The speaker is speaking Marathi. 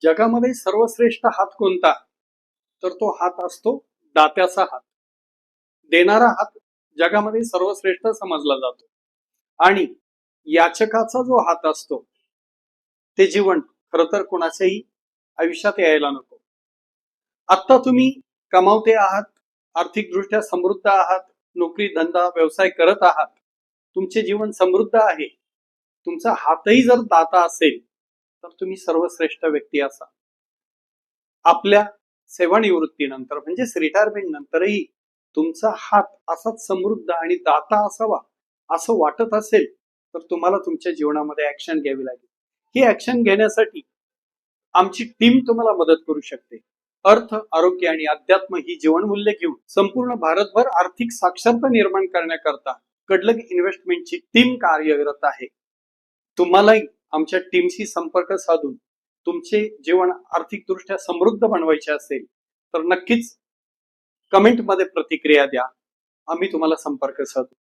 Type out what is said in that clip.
जगामध्ये सर्वश्रेष्ठ हात कोणता? तर तो हात असतो दात्याचा हात. देणारा हात जगामध्ये सर्वश्रेष्ठ समजला जातो. आणि याचकाचा जो हात असतो ते जीवन खर तर कोणाच्याही आयुष्यात यायला नको. आता तुम्ही कमावते आहात, आर्थिकदृष्ट्या समृद्ध आहात, नोकरी धंदा व्यवसाय करत आहात, तुमचे जीवन समृद्ध आहे, तुमचा हातही जर दाता असेल तर तुम्ही सर्वश्रेष्ठ व्यक्ती असा. आपल्या सेवानिवृत्तीनंतर म्हणजेच रिटायरमेंट नंतरही तुमचा हात असाच समृद्ध आणि दाता असावा असं वाटत असेल तर तुम्हाला तुमच्या जीवनामध्ये ऍक्शन घ्यावी लागेल. ही ऍक्शन घेण्यासाठी आमची टीम तुम्हाला मदत करू शकते. अर्थ, आरोग्य आणि अध्यात्म ही जीवनमूल्य घेऊन संपूर्ण भारतभर आर्थिक साक्षरता निर्माण करण्याकरता कडलग इन्व्हेस्टमेंटची टीम कार्यरत आहे. तुम्हालाही आमच्या टीमशी संपर्क साधून तुमचे जीवन आर्थिकदृष्ट्या समृद्ध बनवायचे असेल तर नक्कीच कमेंटमध्ये प्रतिक्रिया द्या. आम्ही तुम्हाला संपर्क साधू.